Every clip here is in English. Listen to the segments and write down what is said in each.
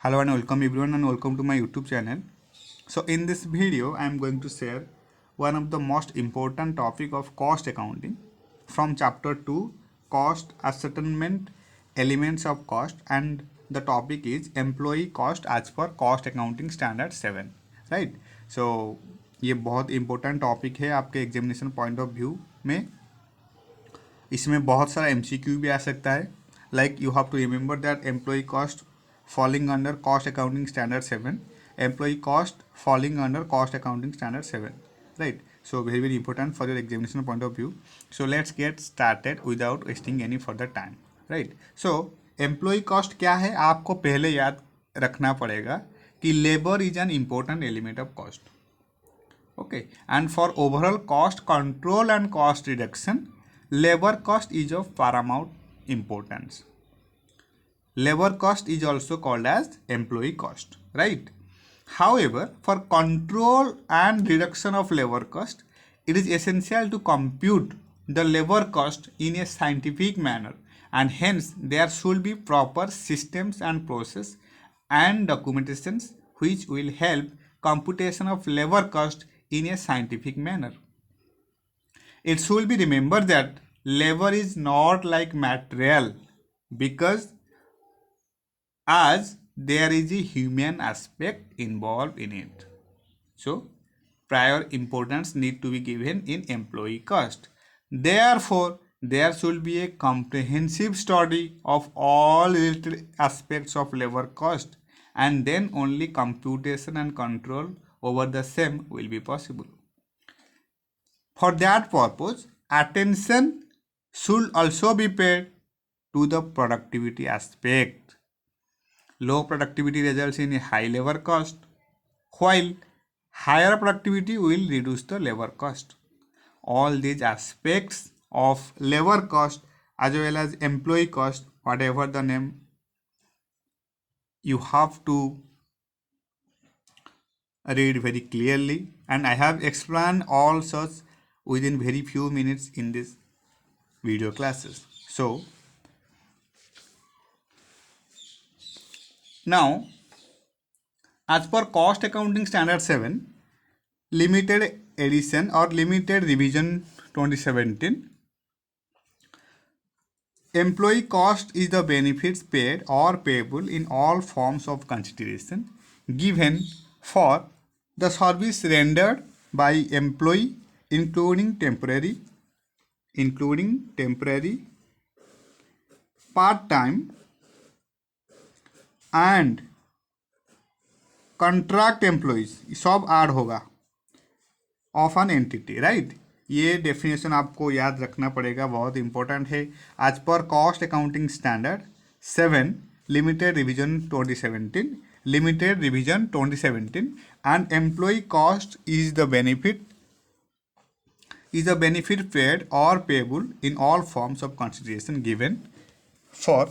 Hello and welcome everyone and welcome to my YouTube channel. So in this video I am going to share one of the most important topic of cost accounting from chapter 2, cost ascertainment, elements of cost, and the topic is employee cost as per cost accounting standard 7, right? So ये बहुत important topic है आपके examination point of view में. इसमें बहुत सारा MCQ भी आ सकता है. Like you have to remember that employee cost falling under cost accounting standard 7, employee cost falling under cost accounting standard 7, right? So very important for your examination point of view. So let's get started without wasting any further time, right? So employee cost क्या है आपको पहले याद रखना पड़ेगा कि labour is an important element of cost. Okay, and for overall cost control and cost reduction, labor cost is of paramount importance. Labor cost is also called as employee cost, right? However, for control and reduction of labor cost, it is essential to compute the labor cost in a scientific manner, and hence there should be proper systems and process and documentations which will help computation of labor cost in a scientific manner. It should be remembered that labor is not like material because as there is a human aspect involved in it. So prior importance need to be given in employee cost. Therefore, there should be a comprehensive study of all related aspects of labor cost, and then only computation and control over the same will be possible. For that purpose, attention should also be paid to the productivity aspect. Low productivity results in a high labor cost, while higher productivity will reduce the labor cost. All these aspects of labor cost as well as employee cost, whatever the name, you have to read very clearly, and I have explained all such within very few minutes in this video classes. So now, as per cost accounting standard 7, limited edition or limited revision 2017, employee cost is the benefits paid or payable in all forms of consideration given for the service rendered by employee, including temporary, part-time, and contract employees, सब add होगा of an entity, right? ये definition आपको याद रखना पड़ेगा, बहुत important है. As per cost accounting standard 7 limited revision 2017 and employee cost is the benefit paid or payable in all forms of consideration given for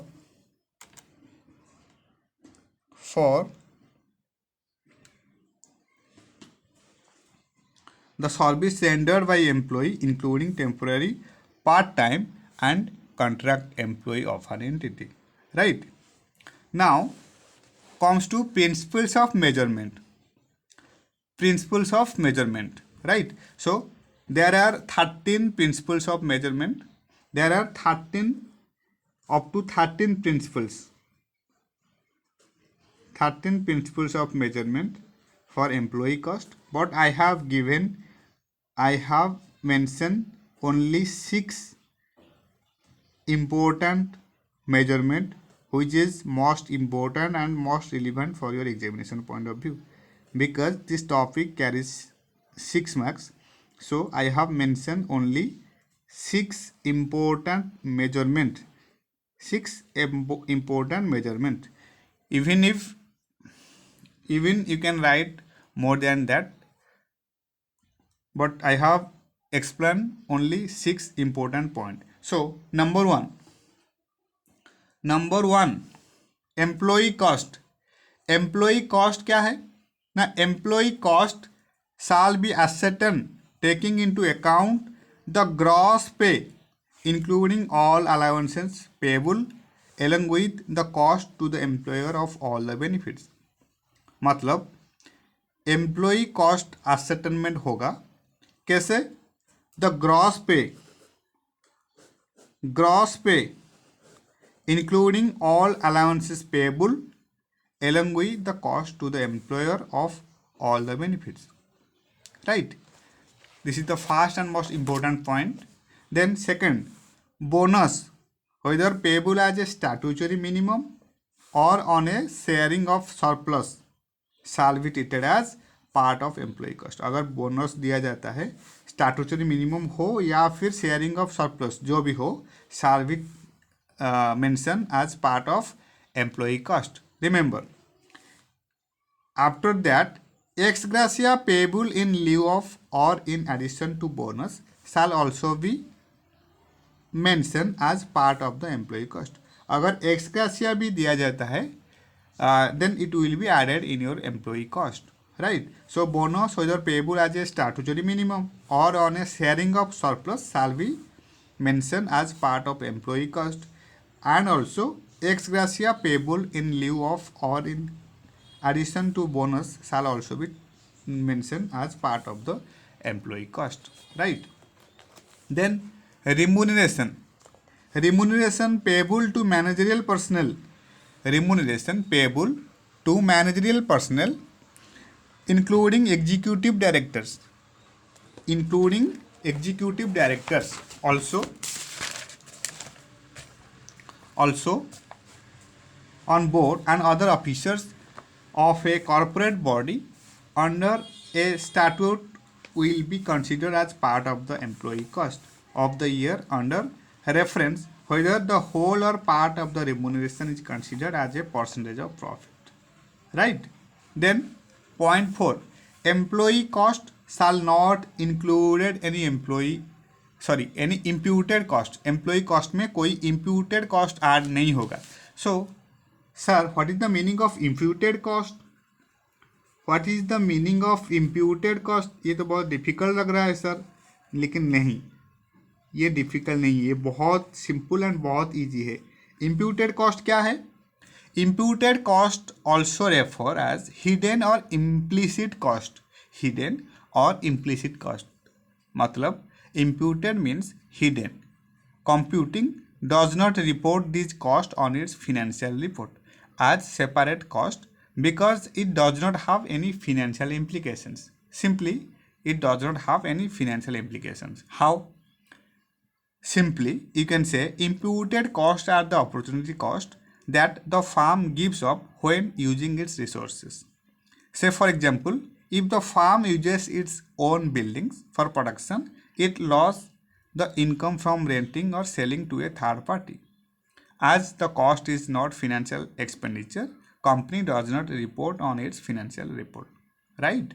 the service rendered by employee, including temporary, part-time, and contract employee of an entity, right? Now comes to principles of measurement, right? So there are 13 principles of measurement. There are 13 up to 13 principles of measurement for employee cost, but I have mentioned only 6 important measurement which is most important and most relevant for your examination point of view, because this topic carries 6 marks. So I have mentioned only 6 important measurement. Even you can write more than that, but I have explained only 6 important points. So number one, employee cost. Employee cost क्या है ना? Employee cost shall be ascertained taking into account the gross pay, including all allowances payable, along with the cost to the employer of all the benefits. मतलब employee cost ascertainment होगा कैसे? The gross पे including all allowances payable along with the cost to the employer of all the benefits, right? This is the first and most important point. Then second, bonus, whether payable as a statutory minimum or on a sharing of surplus shall be treated as part of employee cost. अगर bonus दिया जाता है statutory minimum हो या फिर sharing of surplus जो भी हो, shall be mentioned as part of employee cost. Remember, after that, ex-gratia payable in lieu of or in addition to bonus shall also be mentioned as part of the employee cost. अगर ex-gratia भी दिया जाता है then it will be added in your employee cost, right? So bonus, whether payable as a statutory minimum or on a sharing of surplus, shall be mentioned as part of employee cost, and also ex gratia payable in lieu of or in addition to bonus shall also be mentioned as part of the employee cost, right? Then remuneration payable to managerial personnel. Remuneration payable to managerial personnel including executive directors also on board and other officers of a corporate body under a statute will be considered as part of the employee cost of the year under reference whether the whole or part of the remuneration is considered as a percentage of profit, right? Then point 4, employee cost shall not included any imputed cost. Employee cost में कोई imputed cost add नहीं होगा. So sir, what is the meaning of imputed cost? What is the meaning of imputed cost? ये तो बहुत difficult लग रहा है सर, लेकिन नहीं, ये डिफिकल्ट नहीं, ये बहुत सिंपल एंड बहुत इजी है. imputed cost क्या है? Imputed cost also refer as hidden or implicit cost. Hidden or implicit cost. मतलब imputed means hidden. Computing does not report this cost on its financial report as separate cost because it does not have any financial implications. Simply, it does not have any financial implications. How? Simply, you can say imputed costs are the opportunity cost that the firm gives up when using its resources. Say for example, if the firm uses its own buildings for production, it loses the income from renting or selling to a third party. As the cost is not financial expenditure, company does not report on its financial report, right?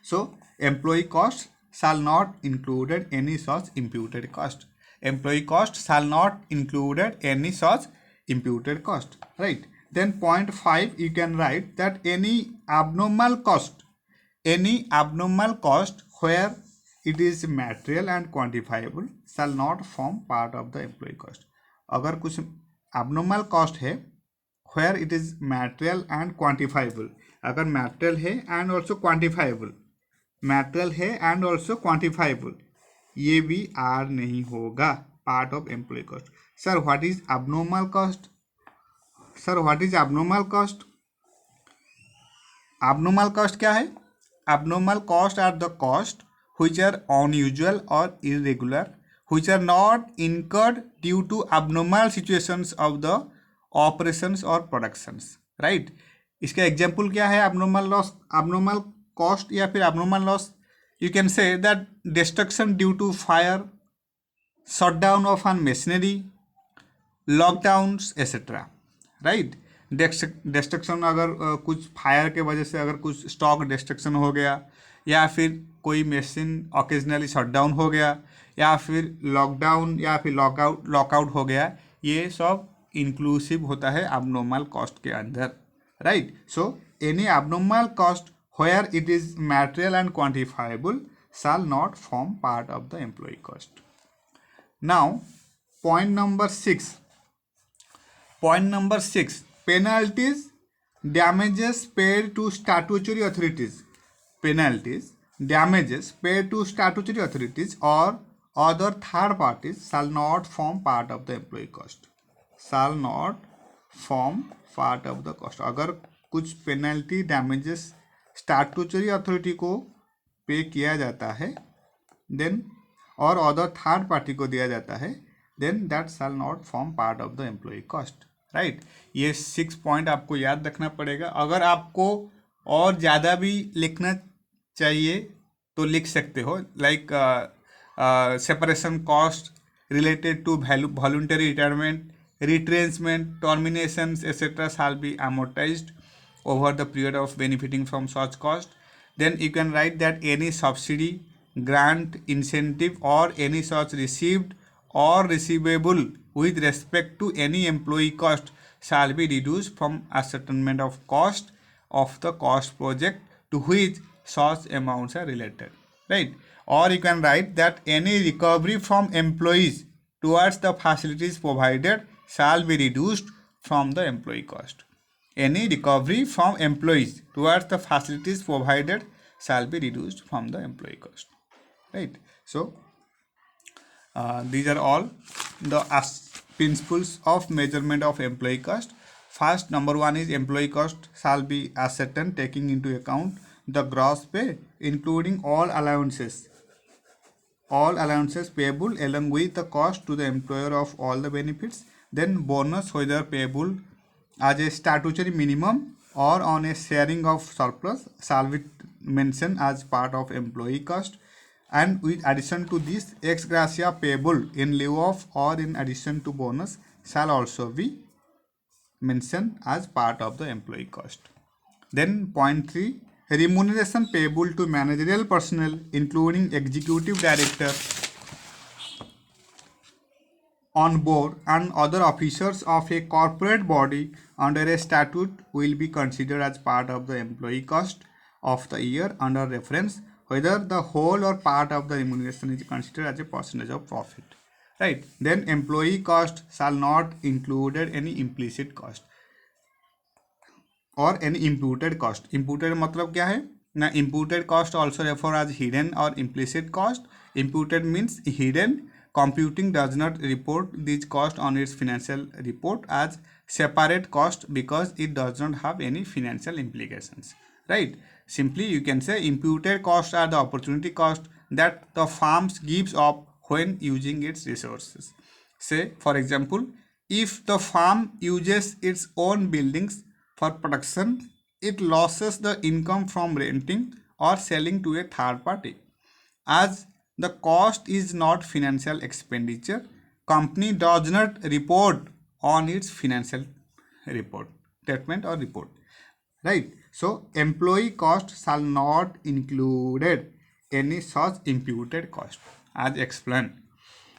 So, employee cost shall not included any such imputed cost. Employee cost shall not included any such imputed cost, right? Then point 5, you can write that any abnormal cost where it is material and quantifiable shall not form part of the employee cost. अगर कुछ abnormal cost है where it is material and quantifiable, अगर material है and also quantifiable, ये भी are नहीं होगा part of employee cost. Sir, what is abnormal cost? Abnormal cost क्या है? Abnormal cost are the cost which are unusual or irregular, which are not incurred due to abnormal situations of the operations or productions, right? इसका example क्या है? abnormal cost या फिर abnormal loss? You can say that destruction due to fire, shutdown of an machinery, lockdowns etcetera, right? Destruction अगर कुछ fire के वजह से अगर कुछ स्टॉक डिस्ट्रक्शन हो गया, या फिर कोई मशीन ओकेजनली शटडाउन हो गया, या फिर लॉकडाउन या फिर लॉकआउट हो गया, ये सब इंक्लूसिव होता है abnormal कॉस्ट के अंदर, right? So any abnormal cost where it is material and quantifiable shall not form part of the employee cost. Now point number 6, Point number 6, penalties, damages paid to statutory authorities. Penalties, damages paid to statutory authorities or other third parties shall not form part of the employee cost. Shall not form part of the cost. अगर कुछ penalty damages statutory authority को पे किया जाता है then और other third party को दिया जाता है then that shall not form part of the employee cost, right. ये 6 पॉइंट आपको याद रखना पड़ेगा। अगर आपको और ज़्यादा भी लिखना चाहिए तो लिख सकते हो, like separation cost related to voluntary retirement, retrenchment, terminations, etc. shall be amortized over the period of benefiting from such cost. Then you can write that any subsidy, grant, incentive or any such received or receivable with respect to any employee cost shall be reduced from ascertainment of cost of the cost project to which such amounts are related, right? Or you can write that any recovery from employees towards the facilities provided shall be reduced from the employee cost. Any recovery from employees towards the facilities provided shall be reduced from the employee cost, right? So these are all the principles of measurement of employee cost. First, number 1 is employee cost shall be ascertained taking into account the gross pay including all allowances payable along with the cost to the employer of all the benefits. Then bonus whether payable as a statutory minimum or on a sharing of surplus shall be mentioned as part of employee cost, and with addition to this ex-gratia payable in lieu of or in addition to bonus shall also be mentioned as part of the employee cost. Then point 3, remuneration payable to managerial personnel including executive director on board and other officers of a corporate body under a statute will be considered as part of the employee cost of the year under reference whether the whole or part of the remuneration is considered as a percentage of profit, right? Then employee cost shall not include any implicit cost or any imputed cost. Imputed मतलब क्या है ना, imputed cost also refer as hidden or implicit cost. Imputed means hidden. Computing does not report this cost on its financial report as separate cost because it does not have any financial implications, right? Simply you can say imputed costs are the opportunity cost that the firm gives up when using its resources. Say for example, if the firm uses its own buildings for production, it loses the income from renting or selling to a third party. As the cost is not financial expenditure, company does not report on its financial report statement or report, right? So employee cost shall not include any such imputed cost as explained.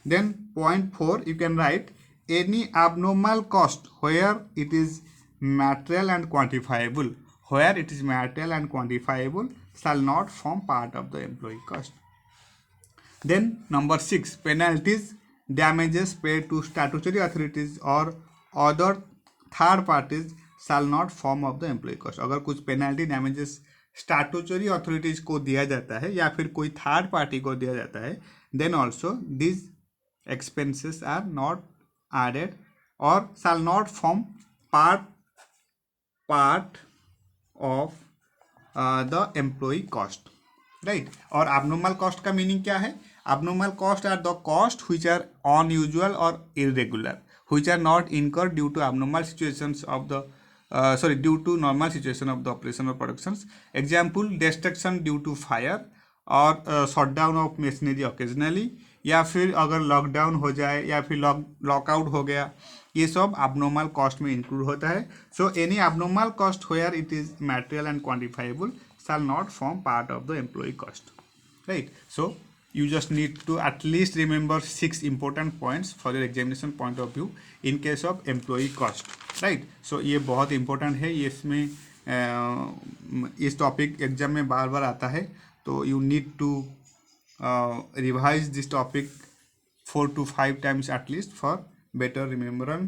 Then point 4, you can write any abnormal cost where it is material and quantifiable. Where it is material and quantifiable shall not form part of the employee cost. Then number 6, penalties, damages paid to statutory authorities or other third parties shall not form of the employee cost. अगर कुछ penalty damages statutory authorities को दिया जाता है या फिर कोई third party को दिया जाता है then also this expenses are not added or shall not form part of the employee cost, right? और abnormal cost का meaning क्या है? Abnormal cost are the cost which are unusual or irregular, which are not incurred due to abnormal situations of the due to normal situation of the operation or productions. Example, destruction due to fire और shutdown of machinery occasionally, या फिर अगर lockdown हो जाए या फिर lockout हो गया, ये सब abnormal cost में इंक्लूड होता है. So any abnormal cost where it is material and quantifiable shall not form part of the employee cost, right? So you just need to at least remember 6 important points for your examination point of view in case of employee cost, right? So ये बहुत important है, ये इसमें इस topic exam में बार बार आता है, तो you need to revise this topic 4 to 5 times at least for better remembrance.